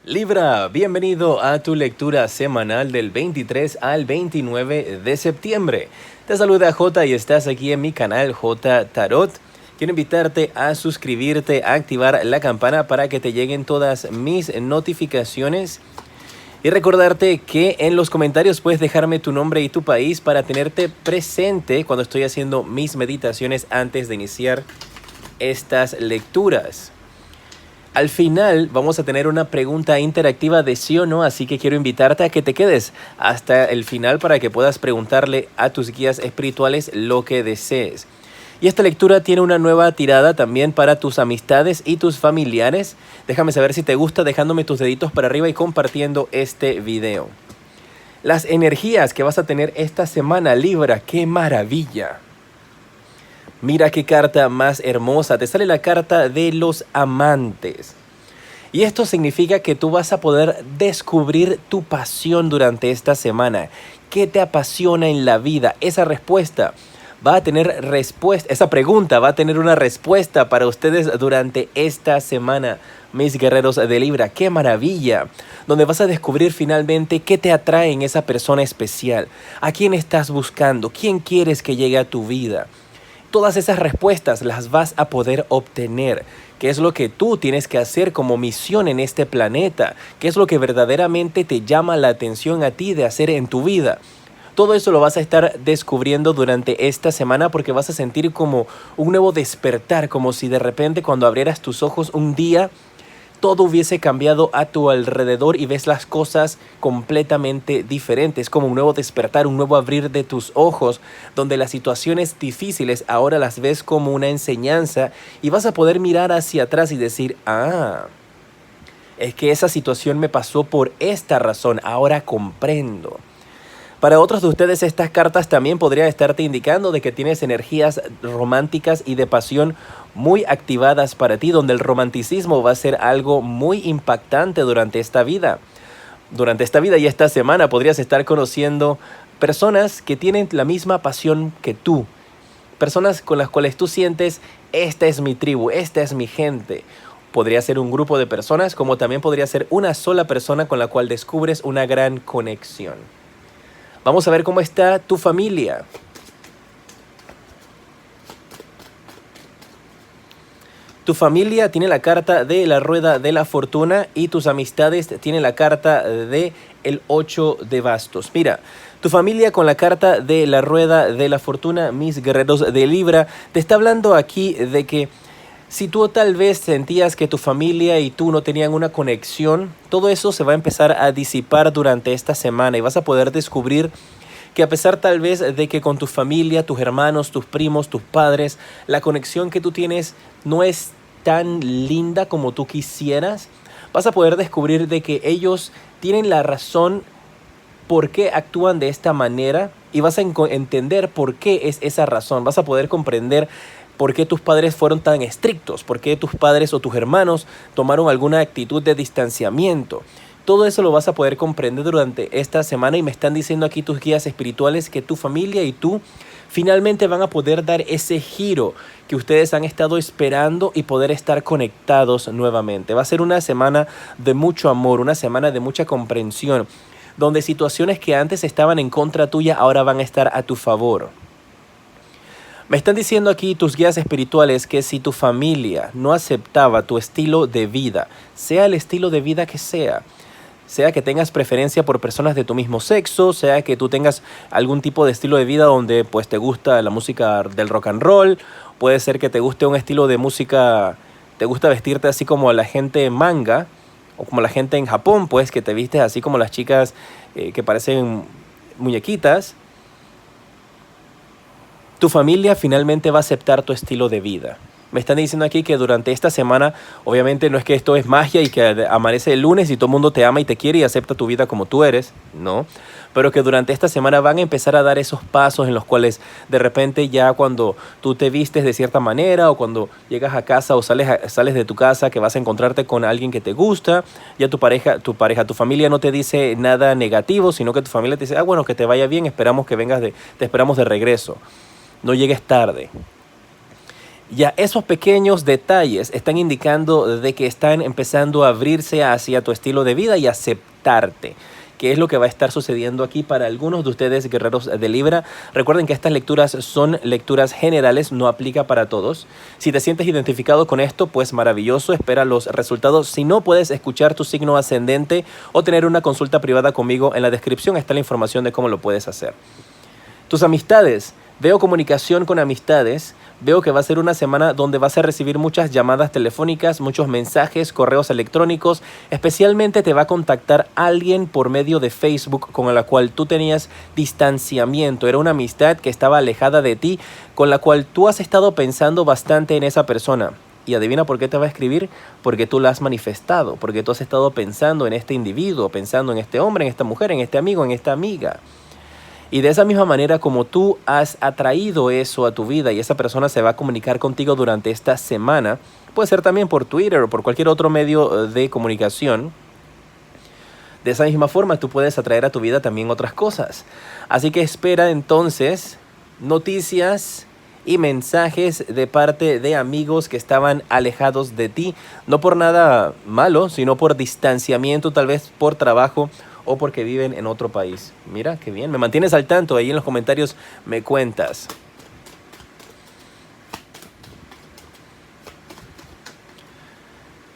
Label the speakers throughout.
Speaker 1: Libra, bienvenido a tu lectura semanal del 23 al 29 de septiembre. Te saluda J y estás aquí en mi canal J Tarot. Quiero invitarte a suscribirte, a activar la campana para que te lleguen todas mis notificaciones. Y recordarte que en los comentarios puedes dejarme tu nombre y tu país para tenerte presente cuando estoy haciendo mis meditaciones antes de iniciar estas lecturas. Al final vamos a tener una pregunta interactiva de sí o no, así que quiero invitarte a que te quedes hasta el final para que puedas preguntarle a tus guías espirituales lo que desees. Y esta lectura tiene una nueva tirada también para tus amistades y tus familiares. Déjame saber si te gusta dejándome tus deditos para arriba y compartiendo este video. Las energías que vas a tener esta semana, Libra, ¡qué maravilla! Mira qué carta más hermosa, te sale la carta de los amantes. Y esto significa que tú vas a poder descubrir tu pasión durante esta semana. ¿Qué te apasiona en la vida? Esa respuesta va a tener respuesta, esa pregunta va a tener una respuesta para ustedes durante esta semana, mis guerreros de Libra. ¡Qué maravilla! Donde vas a descubrir finalmente qué te atrae en esa persona especial. ¿A quién estás buscando? ¿Quién quieres que llegue a tu vida? Todas esas respuestas las vas a poder obtener. ¿Qué es lo que tú tienes que hacer como misión en este planeta? ¿Qué es lo que verdaderamente te llama la atención a ti de hacer en tu vida? Todo eso lo vas a estar descubriendo durante esta semana porque vas a sentir como un nuevo despertar, como si de repente cuando abrieras tus ojos un día todo hubiese cambiado a tu alrededor y ves las cosas completamente diferentes, como un nuevo despertar, un nuevo abrir de tus ojos, donde las situaciones difíciles ahora las ves como una enseñanza y vas a poder mirar hacia atrás y decir, es que esa situación me pasó por esta razón, ahora comprendo. Para otros de ustedes estas cartas también podrían estarte indicando de que tienes energías románticas y de pasión muy activadas para ti, donde el romanticismo va a ser algo muy impactante durante esta vida. Durante esta vida y esta semana podrías estar conociendo personas que tienen la misma pasión que tú. Personas con las cuales tú sientes, esta es mi tribu, esta es mi gente. Podría ser un grupo de personas, como también podría ser una sola persona con la cual descubres una gran conexión. Vamos a ver cómo está tu familia. Tu familia tiene la carta de la rueda de la fortuna y tus amistades tienen la carta de el 8 de bastos. Mira, tu familia con la carta de la rueda de la fortuna, mis guerreros de Libra, te está hablando aquí de que si tú tal vez sentías que tu familia y tú no tenían una conexión, todo eso se va a empezar a disipar durante esta semana y vas a poder descubrir que a pesar tal vez de que con tu familia, tus hermanos, tus primos, tus padres, la conexión que tú tienes no es tan linda como tú quisieras, vas a poder descubrir de que ellos tienen la razón por qué actúan de esta manera y vas a entender por qué es esa razón. Vas a poder comprender por qué tus padres fueron tan estrictos, por qué tus padres o tus hermanos tomaron alguna actitud de distanciamiento. Todo eso lo vas a poder comprender durante esta semana y me están diciendo aquí tus guías espirituales que tu familia y tú finalmente van a poder dar ese giro que ustedes han estado esperando y poder estar conectados nuevamente. Va a ser una semana de mucho amor, una semana de mucha comprensión, donde situaciones que antes estaban en contra tuya ahora van a estar a tu favor. Me están diciendo aquí tus guías espirituales que si tu familia no aceptaba tu estilo de vida, sea el estilo de vida que sea que tengas preferencia por personas de tu mismo sexo, sea que tú tengas algún tipo de estilo de vida donde pues te gusta la música del rock and roll, puede ser que te guste un estilo de música, te gusta vestirte así como la gente manga, o como la gente en Japón, pues que te vistes así como las chicas que parecen muñequitas. Tu familia finalmente va a aceptar tu estilo de vida. Me están diciendo aquí que durante esta semana, obviamente no es que esto es magia y que amanece el lunes y todo el mundo te ama y te quiere y acepta tu vida como tú eres, no. Pero que durante esta semana van a empezar a dar esos pasos en los cuales de repente ya cuando tú te vistes de cierta manera o cuando llegas a casa o sales de tu casa que vas a encontrarte con alguien que te gusta, ya tu familia no te dice nada negativo, sino que tu familia te dice, bueno, que te vaya bien, esperamos que vengas te esperamos de regreso, no llegues tarde. Ya esos pequeños detalles están indicando de que están empezando a abrirse hacia tu estilo de vida y aceptarte, que es lo que va a estar sucediendo aquí para algunos de ustedes, guerreros de Libra. Recuerden que estas lecturas son lecturas generales, no aplica para todos. Si te sientes identificado con esto, pues maravilloso, espera los resultados. Si no, puedes escuchar tu signo ascendente o tener una consulta privada conmigo. En la descripción está la información de cómo lo puedes hacer. Tus amistades. Veo comunicación con amistades. Veo que va a ser una semana donde vas a recibir muchas llamadas telefónicas, muchos mensajes, correos electrónicos. Especialmente te va a contactar alguien por medio de Facebook con la cual tú tenías distanciamiento. Era una amistad que estaba alejada de ti, con la cual tú has estado pensando bastante en esa persona. Y adivina por qué te va a escribir, porque tú la has manifestado, porque tú has estado pensando en este individuo, pensando en este hombre, en esta mujer, en este amigo, en esta amiga. Y de esa misma manera como tú has atraído eso a tu vida y esa persona se va a comunicar contigo durante esta semana, puede ser también por Twitter o por cualquier otro medio de comunicación. De esa misma forma tú puedes atraer a tu vida también otras cosas. Así que espera entonces noticias y mensajes de parte de amigos que estaban alejados de ti, no por nada malo, sino por distanciamiento, tal vez por trabajo o porque viven en otro país. Mira, qué bien, me mantienes al tanto, ahí en los comentarios me cuentas.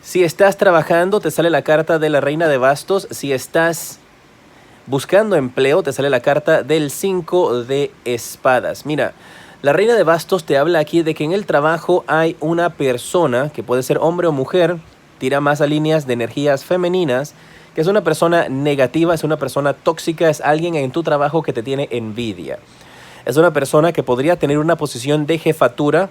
Speaker 1: Si estás trabajando, te sale la carta de la Reina de Bastos. Si estás buscando empleo, te sale la carta del 5 de Espadas. Mira, la Reina de Bastos te habla aquí de que en el trabajo hay una persona, que puede ser hombre o mujer, tira más a líneas de energías femeninas, que es una persona negativa, es una persona tóxica, es alguien en tu trabajo que te tiene envidia. Es una persona que podría tener una posición de jefatura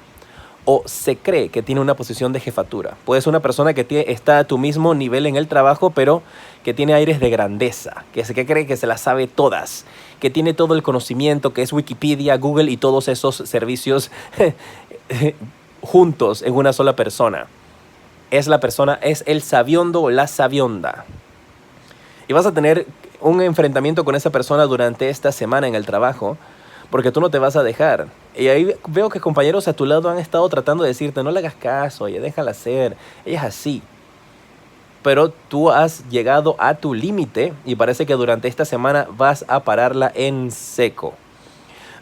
Speaker 1: o se cree que tiene una posición de jefatura. Puede ser una persona que está a tu mismo nivel en el trabajo, pero que tiene aires de grandeza, que cree que se las sabe todas, que tiene todo el conocimiento, que es Wikipedia, Google y todos esos servicios juntos en una sola persona. Es la persona, es el sabiondo o la sabionda. Y vas a tener un enfrentamiento con esa persona durante esta semana en el trabajo, porque tú no te vas a dejar. Y ahí veo que compañeros a tu lado han estado tratando de decirte, no le hagas caso, oye, déjala ser, ella es así. Pero tú has llegado a tu límite y parece que durante esta semana vas a pararla en seco.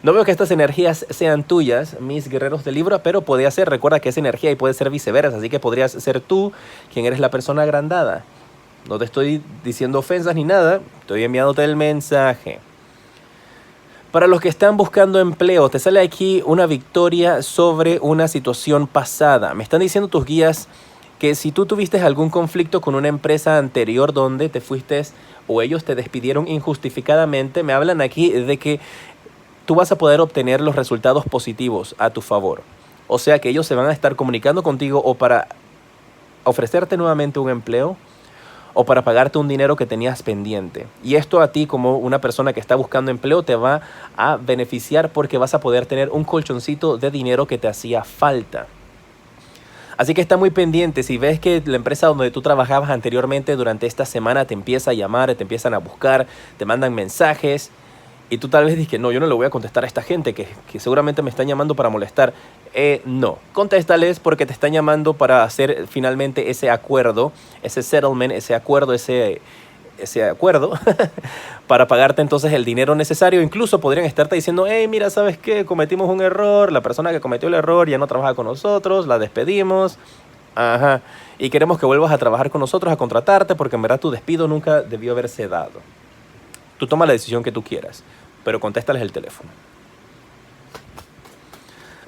Speaker 1: No veo que estas energías sean tuyas, mis guerreros de Libra, pero podría ser, recuerda que es energía y puede ser viceversa, así que podrías ser tú quien eres la persona agrandada. No te estoy diciendo ofensas ni nada, estoy enviándote el mensaje. Para los que están buscando empleo, te sale aquí una victoria sobre una situación pasada. Me están diciendo tus guías que si tú tuviste algún conflicto con una empresa anterior donde te fuiste o ellos te despidieron injustificadamente, me hablan aquí de que tú vas a poder obtener los resultados positivos a tu favor. O sea que ellos se van a estar comunicando contigo o para ofrecerte nuevamente un empleo, o para pagarte un dinero que tenías pendiente. Y esto a ti como una persona que está buscando empleo te va a beneficiar porque vas a poder tener un colchoncito de dinero que te hacía falta. Así que está muy pendiente. Si ves que la empresa donde tú trabajabas anteriormente durante esta semana te empieza a llamar, te empiezan a buscar, te mandan mensajes y tú tal vez dices que no, yo no le voy a contestar a esta gente que seguramente me están llamando para molestar. No, contéstales porque te están llamando para hacer finalmente ese acuerdo, ese settlement, ese acuerdo para pagarte entonces el dinero necesario. Incluso podrían estarte diciendo, hey, mira, ¿sabes qué? Cometimos un error, la persona que cometió el error ya no trabaja con nosotros, la despedimos, y queremos que vuelvas a trabajar con nosotros, a contratarte, porque en verdad tu despido nunca debió haberse dado. Tú toma la decisión que tú quieras, pero contéstales el teléfono.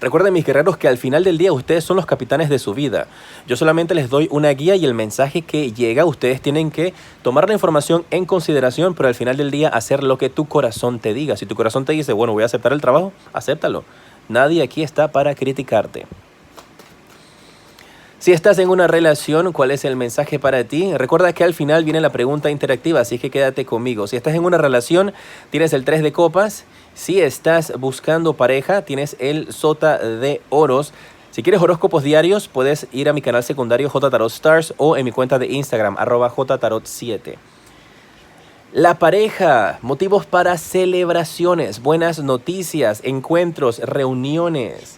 Speaker 1: Recuerden, mis guerreros, que al final del día ustedes son los capitanes de su vida. Yo solamente les doy una guía y el mensaje que llega, ustedes tienen que tomar la información en consideración, pero al final del día hacer lo que tu corazón te diga. Si tu corazón te dice, bueno, voy a aceptar el trabajo, acéptalo. Nadie aquí está para criticarte. Si estás en una relación, ¿cuál es el mensaje para ti? Recuerda que al final viene la pregunta interactiva, así que quédate conmigo. Si estás en una relación, tienes el 3 de copas. Si estás buscando pareja, tienes el sota de oros. Si quieres horóscopos diarios, puedes ir a mi canal secundario J Tarot Stars o en mi cuenta de Instagram, @jtarot7. La pareja, motivos para celebraciones, buenas noticias, encuentros, reuniones.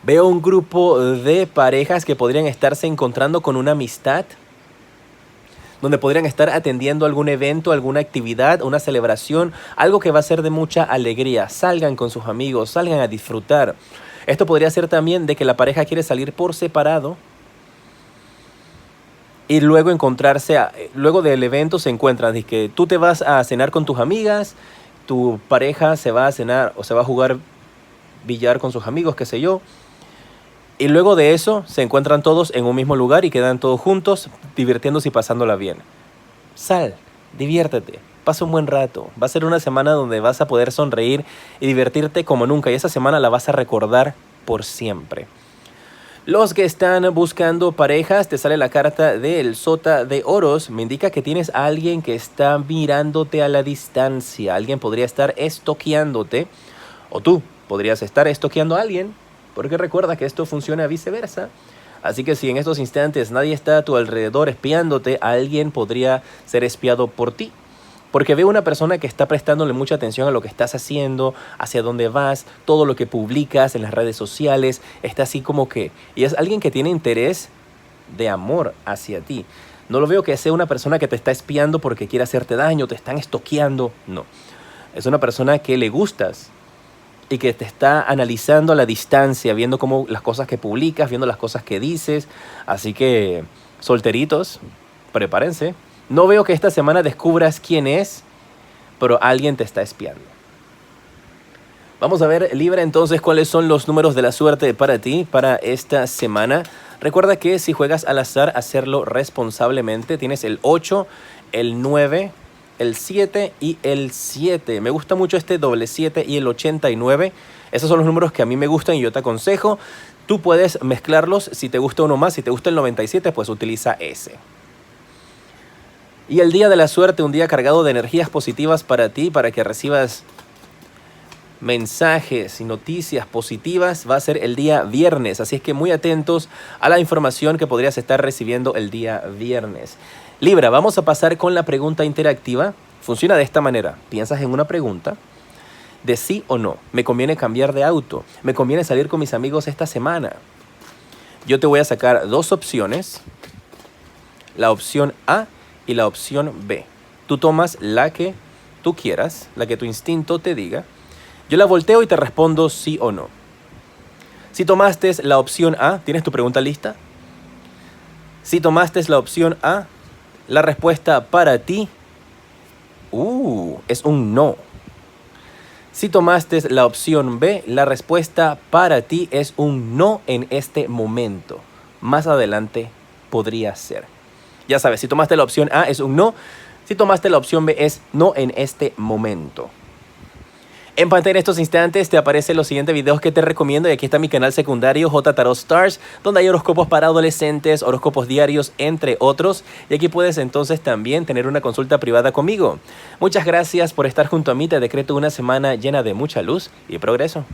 Speaker 1: Veo un grupo de parejas que podrían estarse encontrando con una amistad, donde podrían estar atendiendo algún evento, alguna actividad, una celebración, algo que va a ser de mucha alegría. Salgan con sus amigos, salgan a disfrutar. Esto podría ser también de que la pareja quiere salir por separado y luego luego del evento se encuentran. De que tú te vas a cenar con tus amigas, tu pareja se va a cenar o se va a jugar billar con sus amigos, qué sé yo. Y luego de eso se encuentran todos en un mismo lugar y quedan todos juntos, divirtiéndose y pasándola bien. Sal, diviértete, pasa un buen rato. Va a ser una semana donde vas a poder sonreír y divertirte como nunca. Y esa semana la vas a recordar por siempre. Los que están buscando parejas, te sale la carta del Sota de Oros. Me indica que tienes a alguien que está mirándote a la distancia. Alguien podría estar estoqueándote. O tú podrías estar estoqueando a alguien. Porque recuerda que esto funciona viceversa. Así que si en estos instantes nadie está a tu alrededor espiándote, alguien podría ser espiado por ti. Porque veo una persona que está prestándole mucha atención a lo que estás haciendo, hacia dónde vas, todo lo que publicas en las redes sociales. Está así como que... Y es alguien que tiene interés de amor hacia ti. No lo veo que sea una persona que te está espiando porque quiere hacerte daño, te están estoqueando. No. Es una persona que le gustas y que te está analizando a la distancia, viendo cómo las cosas que publicas, viendo las cosas que dices. Así que, solteritos, prepárense. No veo que esta semana descubras quién es, pero alguien te está espiando. Vamos a ver, Libra, entonces, cuáles son los números de la suerte para ti, para esta semana. Recuerda que si juegas al azar, hacerlo responsablemente. Tienes el 8, el 9... el 7 y el 7. Me gusta mucho este doble 7 y el 89. Esos son los números que a mí me gustan y yo te aconsejo. Tú puedes mezclarlos si te gusta uno más. Si te gusta el 97, pues utiliza ese. Y el día de la suerte, un día cargado de energías positivas para ti, para que recibas mensajes y noticias positivas, va a ser el día viernes. Así es que muy atentos a la información que podrías estar recibiendo el día viernes. Libra, vamos a pasar con la pregunta interactiva. Funciona de esta manera. Piensas en una pregunta de sí o no. ¿Me conviene cambiar de auto? ¿Me conviene salir con mis amigos esta semana? Yo te voy a sacar dos opciones. La opción A y la opción B. Tú tomas la que tú quieras, la que tu instinto te diga. Yo la volteo y te respondo sí o no. Si tomaste la opción A, ¿tienes tu pregunta lista? Si tomaste la opción A, la respuesta para ti es un no. Si tomaste la opción B, la respuesta para ti es un no en este momento. Más adelante podría ser. Ya sabes, si tomaste la opción A es un no. Si tomaste la opción B es no en este momento. En pantalla en estos instantes te aparecen los siguientes videos que te recomiendo y aquí está mi canal secundario J Tarot Stars, donde hay horóscopos para adolescentes, horóscopos diarios, entre otros, y aquí puedes entonces también tener una consulta privada conmigo. Muchas gracias por estar junto a mí, te decreto una semana llena de mucha luz y progreso.